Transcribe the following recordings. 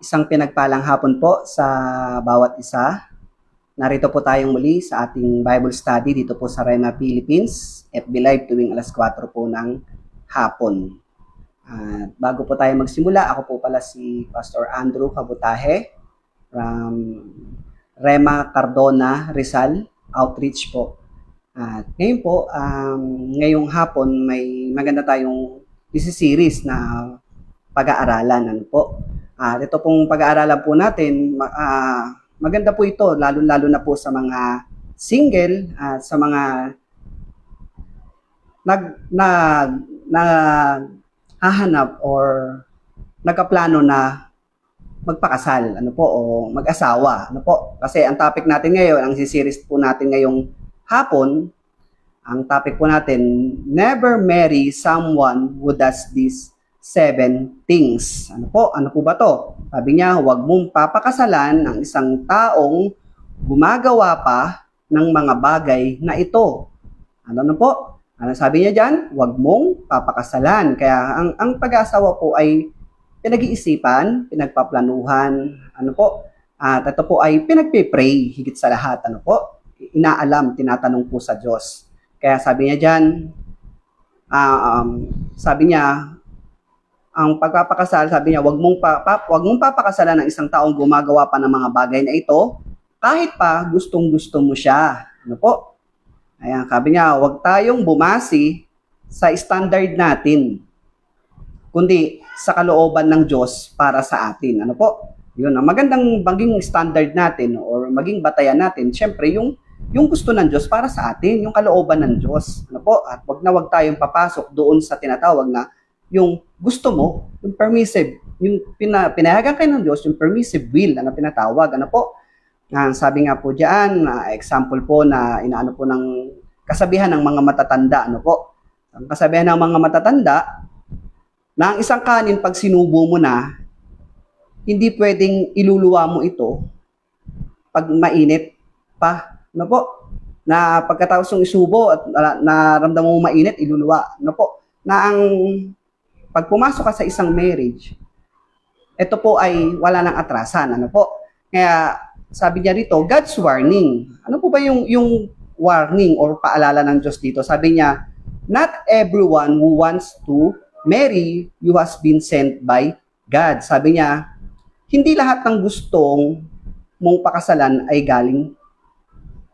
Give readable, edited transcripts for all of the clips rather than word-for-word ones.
Isang pinagpalang hapon po sa bawat isa. Narito po tayong muli sa ating Bible study dito po sa Rema Philippines, FB Live tuwing alas 4 po ng hapon. At bago po tayo magsimula, ako po pala si Pastor Andrew Kabutahe from Rema Cardona, Rizal Outreach po. At ngayon po, ngayong hapon may maganda tayong series na pag-aaralan. Ano po? Ito pong pag-aaralan po natin, maganda po ito, lalo-lalo na po sa mga single at sa mga hahanap or nagkaplano na magpakasal, ano po, o mag-asawa, ano po. Kasi ang topic natin ngayon, ang series po natin ngayong hapon, ang topic po natin, never marry someone who does this 7 things. Ano po? Ano po ba to? Sabi niya, huwag mong papakasalan ang isang taong gumagawa pa ng mga bagay na ito. Ano po? Ano sabi niya dyan? Huwag mong papakasalan. Kaya ang pag-asawa po ay pinag-iisipan, pinagpaplanuhan, ano po? At ito po ay pinagpipray higit sa lahat. Ano po? Inaalam, tinatanong po sa Diyos. Kaya sabi niya dyan, sabi niya, ang pagpapakasal, sabi niya, wag mong papakasalan ng isang taong gumagawa pa ng mga bagay na ito, kahit pa gustong-gusto mo siya. Ano po? Ayan, sabi niya, wag tayong bumasi sa standard natin, kundi sa kalooban ng Diyos para sa atin. Ano po? Yun, ang magandang maging standard natin or maging batayan natin, syempre yung gusto ng Diyos para sa atin, yung kalooban ng Diyos. Ano po? At wag tayong papasok doon sa tinatawag na yung gusto mo, yung permissive, yung pinayagan kayo ng Diyos, yung permissive will na pinatawag. Ano po? Sabi nga po diyan, example po na inaano po ng kasabihan ng mga matatanda. Ano po? Ang kasabihan ng mga matatanda, na ang isang kanin pag sinubo mo na, hindi pwedeng iluluwa mo ito pag mainit pa. Ano po? Na pagkatapos ng isubo at naramdaman mo mainit, iluluwa. Ano po? Na ang pag pumasok ka sa isang marriage, ito po ay wala nang atrasan. Ano po? Kaya sabi niya dito, God's warning. Ano po ba yung warning or paalala ng Diyos dito? Sabi niya, not everyone who wants to marry you has been sent by God. Sabi niya, hindi lahat ng gustong mong pakasalan ay galing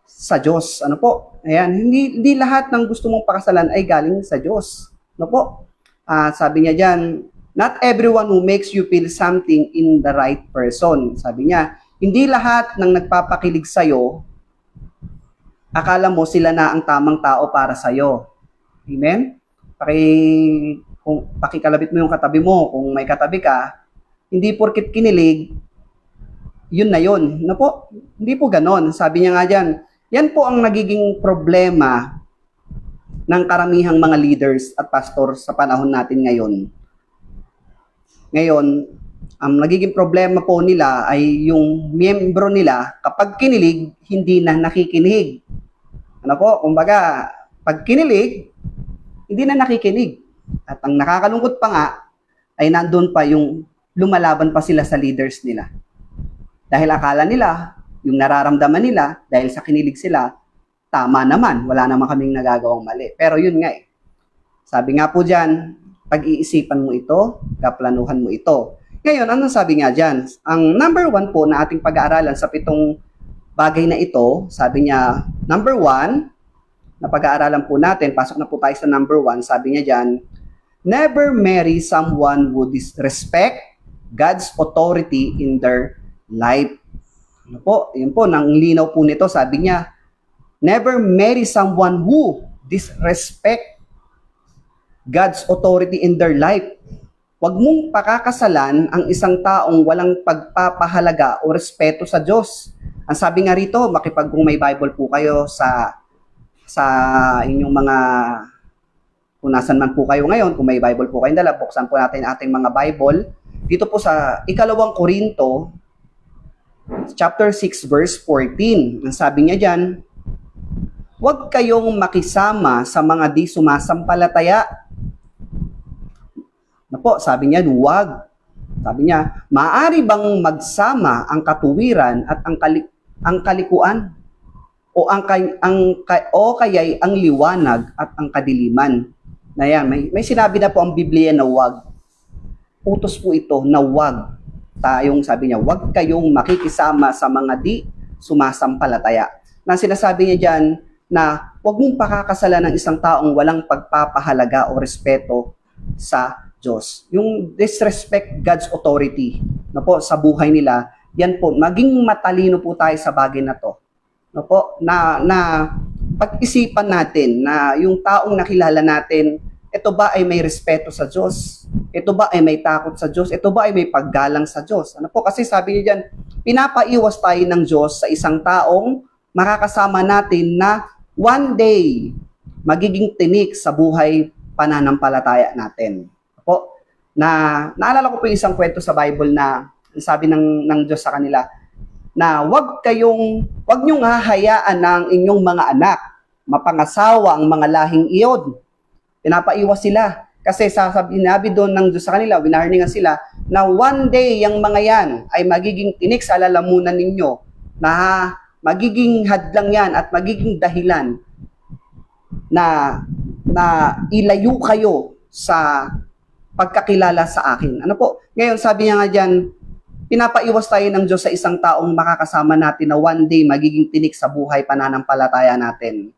sa Diyos. Ano po? Ayan, hindi lahat ng gusto mong pakasalan ay galing sa Diyos. Ano po? Sabi niya dyan, not everyone who makes you feel something in the right person. Sabi niya, hindi lahat ng nagpapakilig sa'yo, akala mo sila na ang tamang tao para sa'yo. Amen? Pakikalabit mo yung katabi mo. Kung may katabi ka, hindi porkit kinilig, yun na yun. Ano po? Hindi po ganon. Sabi niya nga dyan, yan po ang nagiging problema ng karamihang mga leaders at pastor sa panahon natin ngayon. Ngayon, ang nagiging problema po nila ay yung miyembro nila, kapag kinilig, hindi na nakikinig. Ano po? Kumbaga, pag kinilig, hindi na nakikinig. At ang nakakalungkot pa nga, ay nandun pa yung lumalaban pa sila sa leaders nila. Dahil akala nila, yung nararamdaman nila, dahil sa kinilig sila, tama naman, wala naman kaming nagagawang mali. Pero yun nga sabi nga po dyan, pag-iisipan mo ito, kaplanuhan mo ito. Ngayon, ano sabi nga dyan? Ang number 1 po na ating pag-aaralan sa 7 bagay na ito, sabi niya, number 1, na pag-aaralan po natin, pasok na po tayo sa number 1, sabi niya dyan, never marry someone who disrespect God's authority in their life. Ano po? Yun po, nang linaw po nito, sabi niya, never marry someone who disrespect God's authority in their life. Huwag mong pakakasalan ang isang taong walang pagpapahalaga o respeto sa Diyos. Ang sabi nga rito, kung may Bible po kayo sa inyong mga, kung nasan man po kayo ngayon, kung may Bible po kayong dala, buksan po natin ating mga Bible. Dito po sa 2 Korinto, chapter 6, verse 14. Ang sabi niya dyan, huwag kayong makisama sa mga di sumasampalataya. Na po, sabi niya, huwag. Sabi niya, maaari bang magsama ang katuwiran at ang kalikuan? O o kaya'y ang liwanag at ang kadiliman? Na yan, may sinabi na po ang Biblia na wag. Utos po ito na wag. Sabi niya, wag kayong makikisama sa mga di sumasampalataya. Na sinasabi niya diyan na wag mong pakakasalan ng isang taong walang pagpapahalaga o respeto sa Diyos. Yung disrespect God's authority na po sa buhay nila, yan po, maging matalino po tayo sa bagay na to. No po, na pag-isipan natin na yung taong nakilala natin, ito ba ay may respeto sa Diyos? Ito ba ay may takot sa Diyos? Ito ba ay may paggalang sa Diyos? Ano po, kasi sabi niya diyan, pinapaiwas tayo ng Diyos sa isang taong makakasama natin na one day magiging tinik sa buhay pananampalataya natin. Po, naalala ko po yung isang kwento sa Bible na sabi ng Diyos sa kanila, na wag niyong hahayaan ng inyong mga anak mapangasawa ang mga lahing iyon. Pinapaiwas sila. Kasi sinabi doon ng Diyos sa kanila, winarningan sila, na one day yung mga yan ay magiging tinik sa lalamunan ninyo, na magiging hadlang yan at magiging dahilan na ilayo kayo sa pagkakilala sa akin. Ano po? Ngayon, sabi niya nga dyan, pinapaiwas tayo ng Diyos sa isang taong makakasama natin na one day magiging tinik sa buhay pananampalataya natin.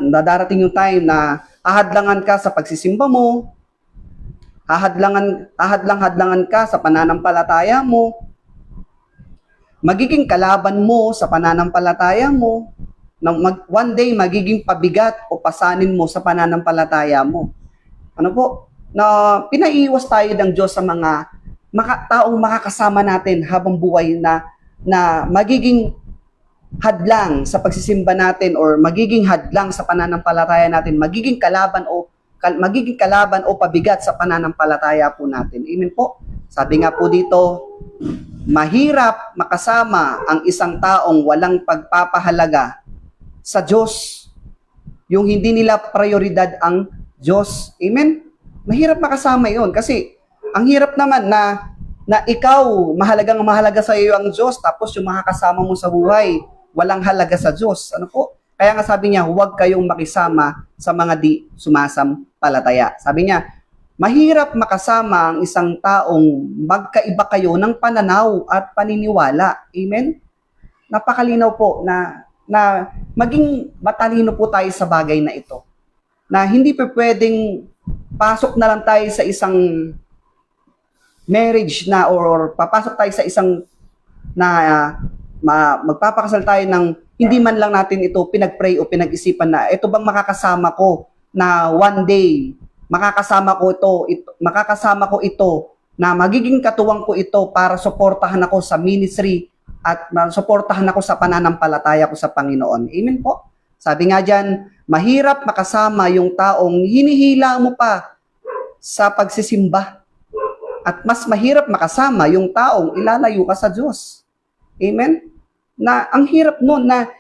Nadarating yung time na hahadlangan ka sa pagsisimba mo, hadlangan ka sa pananampalataya mo, magiging kalaban mo sa pananampalataya mo, one day magiging pabigat o pasanin mo sa pananampalataya mo. Ano po? Na pinaiwas tayo ng Diyos sa mga taong makakasama natin habang buhay na magiging hadlang sa pagsisimba natin or magiging hadlang sa pananampalataya natin, magiging kalaban o pabigat sa pananampalataya po natin. Amen po. Sabi nga po dito, mahirap makasama ang isang taong walang pagpapahalaga sa Diyos. Yung hindi nila prioridad ang Diyos. Amen? Mahirap makasama yon kasi ang hirap naman na ikaw, mahalaga sa iyo ang Diyos, tapos yung makakasama mo sa buhay, walang halaga sa Diyos. Ano po? Kaya nga sabi niya, huwag kayong makisama sa mga di sumasampalataya. Sabi niya, mahirap makasama ang isang taong magkaiba kayo ng pananaw at paniniwala. Amen? Napakalinaw po na maging matalino po tayo sa bagay na ito. Na hindi pa pwedeng pasok na lang tayo sa isang marriage na or papasok tayo sa isang magpapakasal tayo ng hindi man lang natin ito pinag-pray o pinag-isipan na ito bang makakasama ko na one day makakasama ko ito na magiging katuwang ko ito para suportahan ako sa ministry at suportahan ako sa pananampalataya ko sa Panginoon. Amen po. Sabi nga diyan, mahirap makasama yung taong hinihila mo pa sa pagsisimba. At mas mahirap makasama yung taong ilalayo ka sa Diyos. Amen? Na ang hirap nun na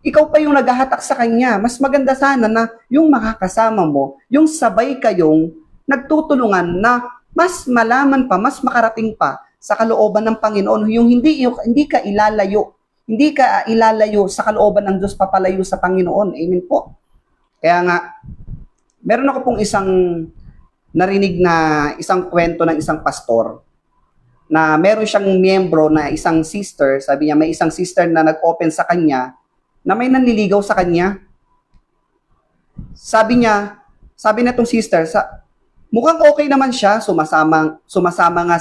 ikaw pa yung naghahatak sa Kanya. Mas maganda sana na yung makakasama mo, yung sabay kayong nagtutulungan na mas malaman pa, mas makarating pa sa kalooban ng Panginoon. Yung hindi ka ilalayo. Hindi ka ilalayo sa kalooban ng Diyos, papalayo sa Panginoon. Amen po. Kaya nga, meron ako pong isang narinig na isang kwento ng isang pastor na meron siyang miyembro na isang sister, sabi niya may isang sister na nag-open sa kanya na may nanliligaw sa kanya. Sabi na tong sister, mukhang okay naman siya, sumasama nga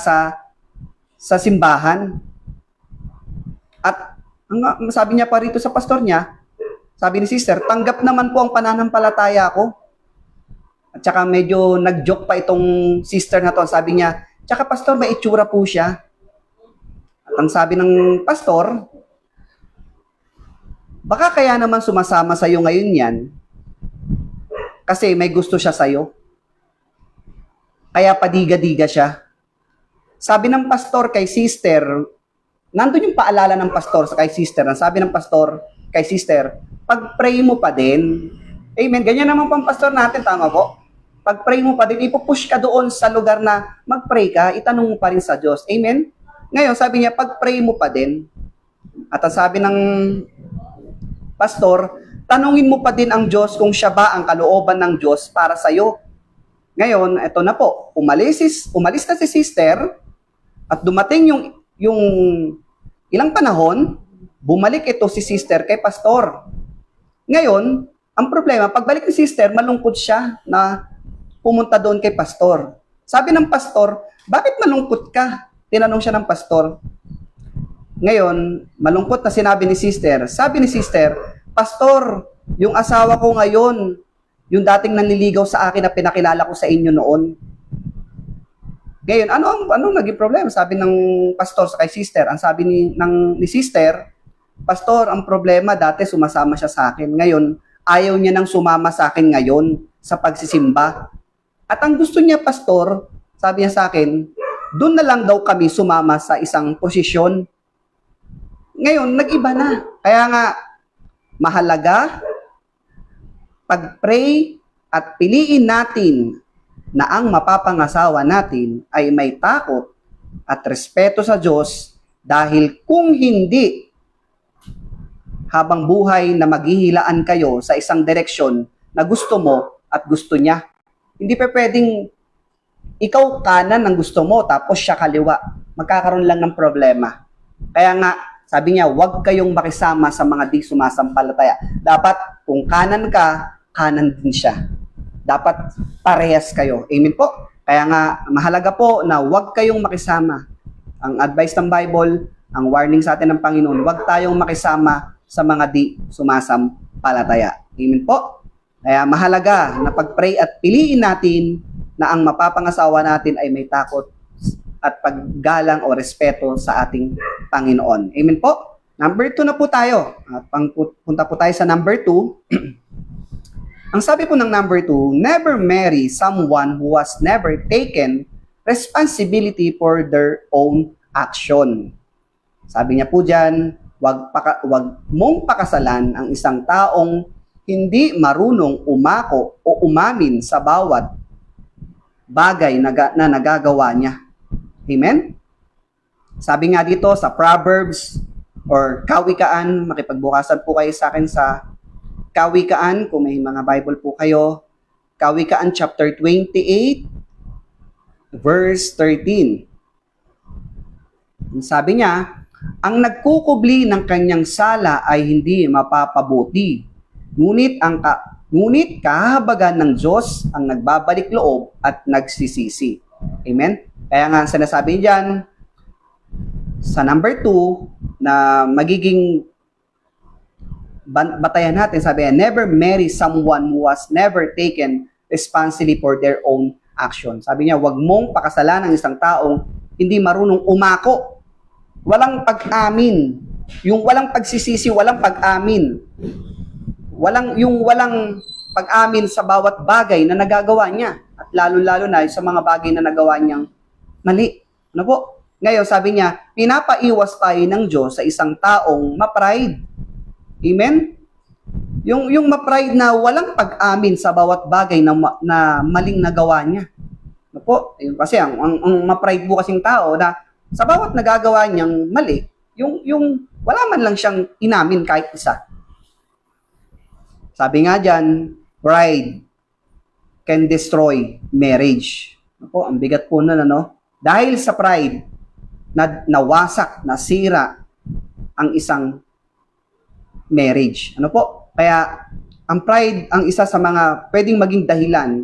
sa simbahan. At sabi niya pa rito sa pastor niya, sabi ni sister, tanggap naman po ang pananampalataya ko. At saka medyo nag-joke pa itong sister na to. Sabi niya, tsaka pastor, may itsura po siya. At ang sabi ng pastor, baka kaya naman sumasama sa'yo ngayon yan kasi may gusto siya sa'yo. Kaya padiga-diga siya. Sabi ng pastor kay sister, nandun yung paalala ng pastor sa kay sister. Sabi ng pastor kay sister, pag-pray mo pa din. Amen. Ganyan naman pang pastor natin, tama po? Pag-pray mo pa din, ipupush ka doon sa lugar na mag-pray ka, itanong mo pa rin sa Diyos. Amen? Ngayon, sabi niya, pag-pray mo pa din. At ang sabi ng pastor, tanungin mo pa din ang Diyos kung siya ba ang kalooban ng Diyos para sa iyo. Ngayon, eto na po, umalis na si sister at dumating yung ilang panahon, bumalik ito si sister kay pastor. Ngayon, ang problema, pagbalik ni sister, malungkot siya na pumunta doon kay pastor. Sabi ng pastor, bakit malungkot ka? Tinanong siya ng pastor. Ngayon, malungkot na sinabi ni sister. Sabi ni sister, pastor, yung asawa ko ngayon, yung dating nanliligaw sa akin na pinakilala ko sa inyo noon. Ngayon, anong naging problema? Sabi ng pastor sa kay sister. Ang sabi ni sister, pastor, ang problema dati sumasama siya sa akin. Ngayon, ayaw niya nang sumama sa akin ngayon sa pagsisimba. At ang gusto niya, pastor, sabi niya sa akin, doon na lang daw kami sumama sa isang posisyon. Ngayon, nag-iba na. Kaya nga, mahalaga, pag-pray at piliin natin na ang mapapangasawa natin ay may takot at respeto sa Diyos dahil kung hindi, habang buhay na maghihilaan kayo sa isang direksyon na gusto mo at gusto niya. Hindi pa pwedeng ikaw kanan ang gusto mo tapos siya kaliwa. Magkakaroon lang ng problema. Kaya nga, sabi niya, huwag kayong makisama sa mga di sumasampalataya. Dapat, kung kanan ka, kanan din siya. Dapat parehas kayo. Amen po? Kaya nga, mahalaga po na huwag kayong makisama. Ang advice ng Bible, ang warning sa atin ng Panginoon, huwag tayong makisama sa mga di sumasampalataya. Amen po? Kaya mahalaga na pag-pray at piliin natin na ang mapapangasawa natin ay may takot at paggalang o respeto sa ating Panginoon. Amen po? Number 2 na po tayo. At punta po tayo sa number 2. Ang sabi po ng number 2, never marry someone who has never taken responsibility for their own action. Sabi niya po dyan, wag mong pakasalan ang isang taong hindi marunong umako o umamin sa bawat bagay na nagagawa niya. Amen? Sabi nga dito sa Proverbs or Kawikaan, makipagbukasan po kayo sa akin sa Kawikaan, kung may mga Bible po kayo. Kawikaan chapter 28, verse 13. Sabi niya, ang nagkukubli ng kanyang sala ay hindi mapapabuti. Ngunit kahabagan ng Diyos ang nagbabalik loob at nagsisisi. Amen? Kaya nga sinasabi diyan sa number 2 na magiging batayan natin, sabi niya, never marry someone who has never taken responsibility for their own action. Sabi niya, wag mong pakasalan ng isang taong hindi marunong umako. Walang pag-amin. Yung walang pagsisisi, walang pag-amin. Walang pag-amin sa bawat bagay na nagagawa niya. At lalo-lalo na sa mga bagay na nagawa niyang mali. Ano po? Ngayon, sabi niya, pinapaiwas tayo ng Diyos sa isang taong ma-pride. Amen? Yung ma-pride na walang pag-amin sa bawat bagay na maling nagawa niya. Ano po? Kasi ang ma-pride po kasing tao na sa bawat nagagawa niyang mali, yung wala man lang siyang inamin kahit isa. Sabi nga dyan, pride can destroy marriage. Ako, ang bigat po nun, ano? Dahil sa pride, nawasak, nasira ang isang marriage. Ano po? Kaya, ang pride ang isa sa mga pwedeng maging dahilan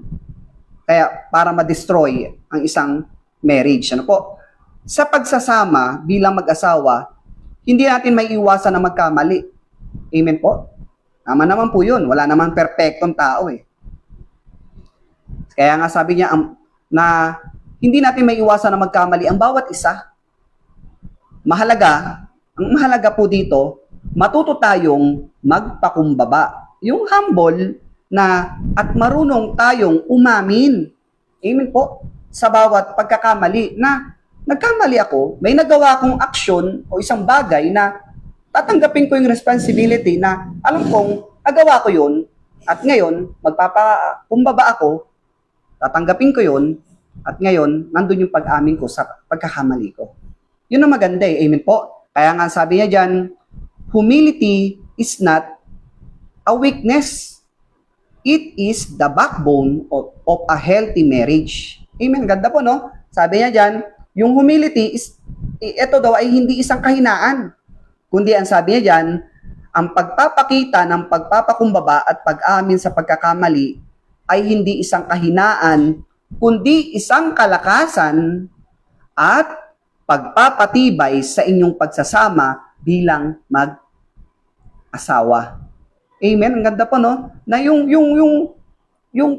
kaya para ma-destroy ang isang marriage. Ano po? Sa pagsasama bilang mag-asawa, hindi natin may iwasan na magkamali. Amen po? Tama naman po yun. Wala naman perfectong tao eh. Kaya nga sabi niya na hindi natin may iwasan na magkamali ang bawat isa. Ang mahalaga po dito, matuto tayong magpakumbaba. Yung humble na at marunong tayong umamin. Amen po? Sa bawat pagkakamali na nagkamali ako, may nagawa akong aksyon o isang bagay na tatanggapin ko yung responsibility na alam kong nagawa ko yun at ngayon magpapakumbaba ako Tatanggapin ko yun, at ngayon, nandun yung pag-amin ko sa pagkakamali ko. Yun ang maganda eh. Amen po. Kaya nga sabi niya dyan, humility is not a weakness. It is the backbone of a healthy marriage. Amen. Ganda po, no? Sabi niya dyan, yung humility is, ito daw ay hindi isang kahinaan. Kundi ang sabi niya dyan, ang pagpapakita ng pagpapakumbaba at pag-amin sa pagkakamali ay hindi isang kahinaan, kundi isang kalakasan at pagpapatibay sa inyong pagsasama bilang mag-asawa. Amen. Ang ganda po, no? Na yung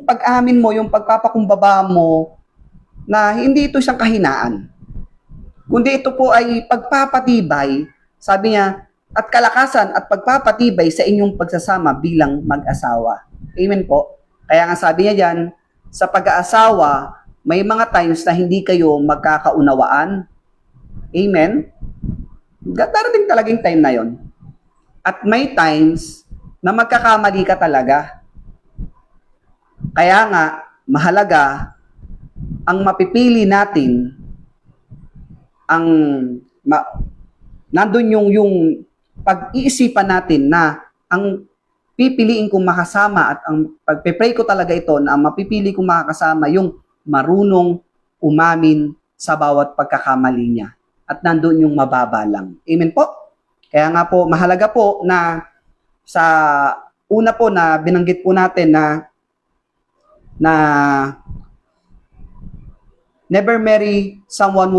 pag-amin mo, yung pagpapakumbaba mo, na hindi ito isang kahinaan. Kundi ito po ay pagpapatibay, sabi niya, at kalakasan at pagpapatibay sa inyong pagsasama bilang mag-asawa. Amen po. Kaya nga sabi niya dyan, sa pag-aasawa, may mga times na hindi kayo magkakaunawaan. Amen? Darating talagang time na yon. At may times na magkakamali ka talaga. Kaya nga, mahalaga, ang mapipili natin, nandun yung pag-iisipan natin na ang pipiliin kong makasama at ang pagpe-pray ko talaga ito na ang mapipili kong makakasama yung marunong umamin sa bawat pagkakamali niya. At nandun yung mababa lang. Amen po? Kaya nga po, mahalaga po na sa una po na binanggit po natin na never marry someone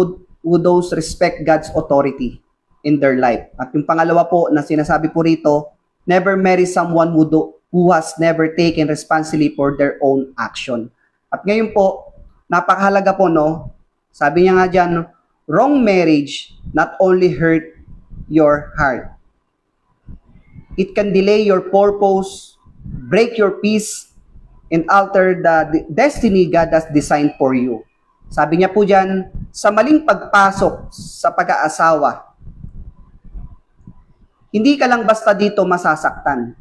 who don't respect God's authority in their life. At yung pangalawa po na sinasabi po rito, never marry someone who has never taken responsibility for their own action. At ngayon po, napakahalaga po, no? Sabi niya nga dyan, wrong marriage not only hurt your heart. It can delay your purpose, break your peace, and alter the destiny God has designed for you. Sabi niya po dyan, sa maling pagpasok sa pag-aasawa, hindi ka lang basta dito masasaktan.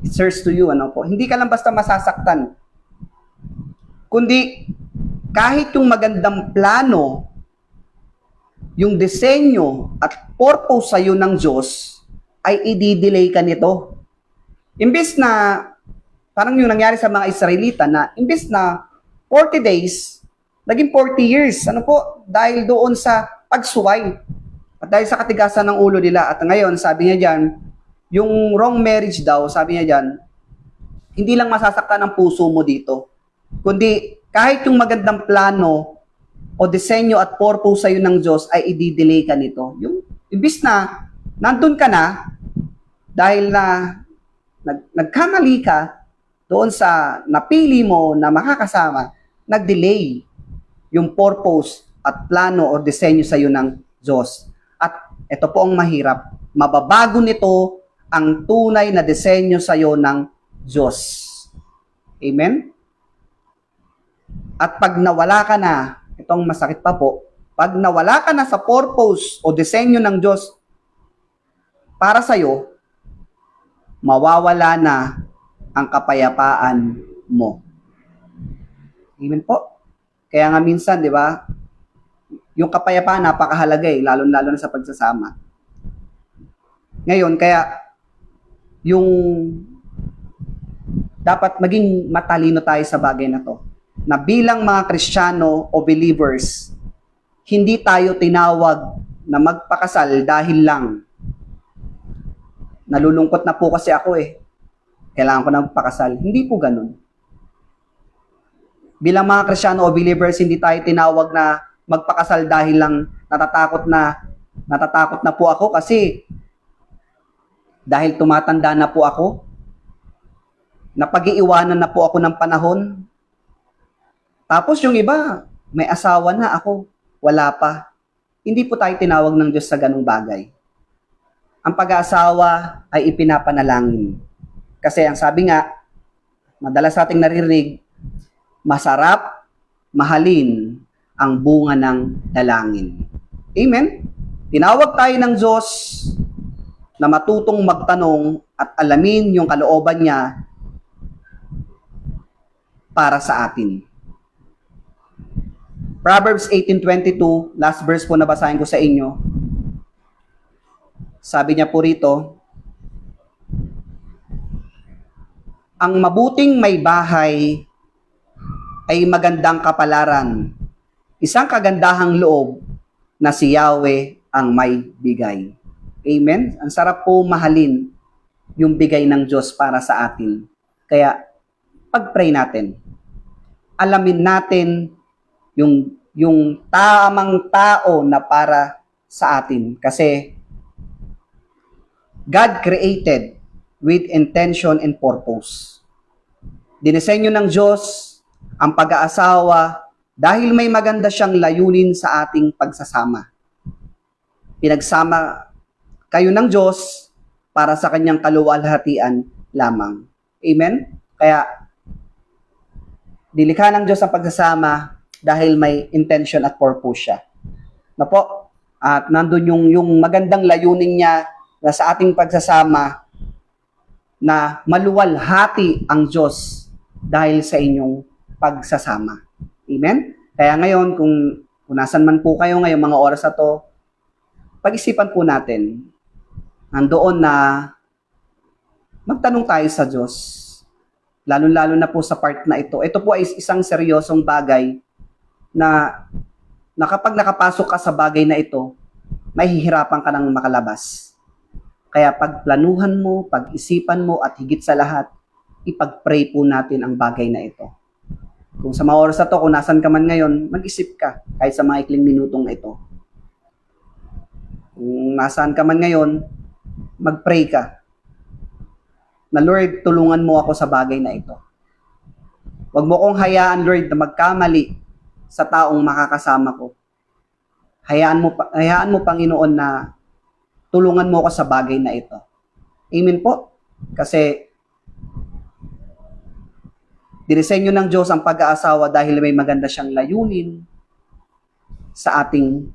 It serves to you, ano po? Hindi ka lang basta masasaktan. Kundi, kahit yung magandang plano, yung disenyo at purpose sa'yo ng Diyos, ay i-delay ka nito. Imbes na, parang yung nangyari sa mga Israelita na, imbes na 40 days, naging 40 years. Ano po? Dahil doon sa pagsuway. At dahil sa katigasan ng ulo nila. At ngayon, sabi niya dyan, yung wrong marriage daw, sabi niya dyan, hindi lang masasaktan ang puso mo dito. Kundi, kahit yung magandang plano o disenyo at purpose sa'yo ng Diyos ay i-delay ka nito. Yung, imbis na, nandun ka na, dahil na nagkamali ka doon sa napili mo na makakasama, nag-delay yung purpose at plano o disenyo sa iyo ng Diyos. At ito po ang mahirap. Mababago nito ang tunay na disenyo sa iyo ng Diyos. Amen? At pag nawala ka na, itong masakit pa po, pag nawala ka na sa purpose o disenyo ng Diyos para sa iyo, mawawala na ang kapayapaan mo. Amen po? Kaya nga minsan, di ba, yung kapayapaan napakahalaga lalo-lalo na sa pagsasama. Ngayon, kaya yung dapat maging matalino tayo sa bagay na to. Na bilang mga Kristiyano o believers, hindi tayo tinawag na magpakasal dahil lang. Nalulungkot na po kasi ako kailangan ko na magpakasal. Hindi po ganun. Bilang mga Kristiyano o believers, hindi tayo tinawag na magpakasal dahil lang natatakot na po ako kasi dahil tumatanda na po ako, napag-iiwanan na po ako ng panahon. Tapos yung iba, may asawa na ako, wala pa. Hindi po tayo tinawag ng Diyos sa ganung bagay. Ang pag-aasawa ay ipinapanalangin. Kasi ang sabi nga, madalas nating naririnig, masarap, mahalin ang bunga ng dalangin. Amen? Tinawag tayo ng Diyos na matutong magtanong at alamin yung kalooban niya para sa atin. Proverbs 18:22, last verse po na basahin ko sa inyo. Sabi niya po rito, ang mabuting may bahay ay magandang kapalaran. Isang kagandahang loob na si Yahweh ang may bigay. Amen? Ang sarap po mahalin yung bigay ng Diyos para sa atin. Kaya, pag-pray natin. Alamin natin yung tamang tao na para sa atin. Kasi, God created with intention and purpose. Dinisenyo ng Diyos ang pag-aasawa dahil may maganda siyang layunin sa ating pagsasama. Pinagsama kayo ng Diyos para sa kanyang kaluwalhatian lamang. Amen? Kaya, dilikha ng Diyos ang pagsasama dahil may intention at purpose siya. Na po, at nandun yung magandang layunin niya na sa ating pagsasama na maluwalhati ang Diyos dahil sa inyong pagsasama. Amen? Kaya ngayon, kung nasan man po kayo ngayong mga oras na to, pag-isipan po natin, nandoon na magtanong tayo sa Diyos. Lalo-lalo na po sa part na ito. Ito po ay isang seryosong bagay na kapag nakapasok ka sa bagay na ito, mahihirapan ka ng makalabas. Kaya pagplanuhan mo, pag-isipan mo, at higit sa lahat, ipag-pray po natin ang bagay na ito. Kung sa mga oras na to, kung nasan ka man ngayon, mag-isip ka kahit sa mga ikling minutong ito. Kung nasaan ka man ngayon, mag-pray ka na Lord, tulungan mo ako sa bagay na ito. Huwag mo kong hayaan, Lord, na magkamali sa taong makakasama ko. Hayaan mo, Panginoon, na tulungan mo ako sa bagay na ito. Amen po? Kasi dinisenyo ng Diyos ang pag-aasawa dahil may maganda siyang layunin sa ating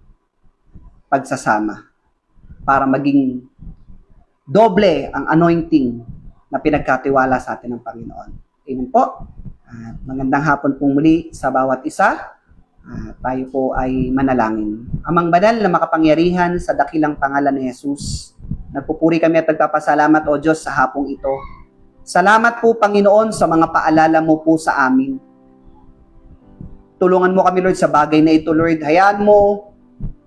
pagsasama para maging doble ang anointing na pinagkatiwala sa atin ng Panginoon. Amen po. Magandang hapon pong muli sa bawat isa. Tayo po ay manalangin. Amang banal na makapangyarihan sa dakilang pangalan ni Jesus, nagpupuri kami at nagpapasalamat o Diyos sa hapong ito. Salamat po, Panginoon, sa mga paalala mo po sa amin. Tulungan mo kami, Lord, sa bagay na ito, Lord. Hayaan mo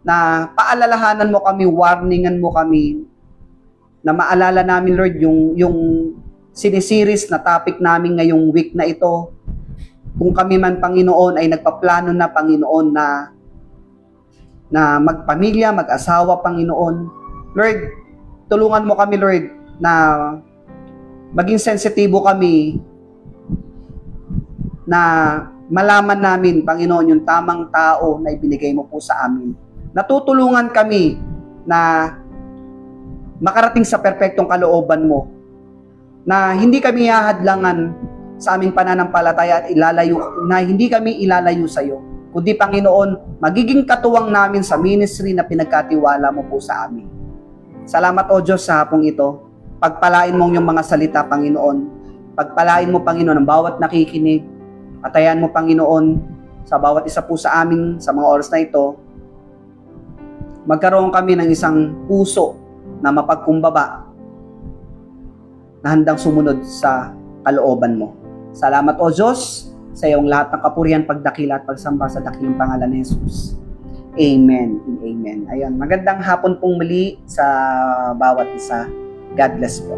na paalalahanan mo kami, warningan mo kami, na maalala namin, Lord, yung sinisiris na topic namin ngayong week na ito. Kung kami man, Panginoon, ay nagpaplano na, Panginoon, na magpamilya, mag-asawa, Panginoon. Lord, tulungan mo kami, Lord, na maging sensitibo kami na malaman namin, Panginoon, yung tamang tao na ibinigay mo po sa amin. Natutulungan kami na makarating sa perpektong kalooban mo, na hindi kami hahadlangan sa aming pananampalataya at hindi kami ilalayo sa iyo. Kundi, Panginoon, magiging katuwang namin sa ministry na pinagkatiwala mo po sa amin. Salamat, O Diyos, sa hapong ito. Pagpalain mo yung mga salita, Panginoon. Pagpalain mo, Panginoon, ang bawat nakikinig. At ayan mo, Panginoon, sa bawat isa po sa amin, sa mga oras na ito, magkaroon kami ng isang puso na mapagkumbaba na handang sumunod sa kalooban mo. Salamat, O Diyos, sa iyong lahat ng kapurihan, pagdakila at pagsamba sa dakilang pangalan ni Jesus. Amen and amen. Ayan, magandang hapon pong muli sa bawat isa. God bless po.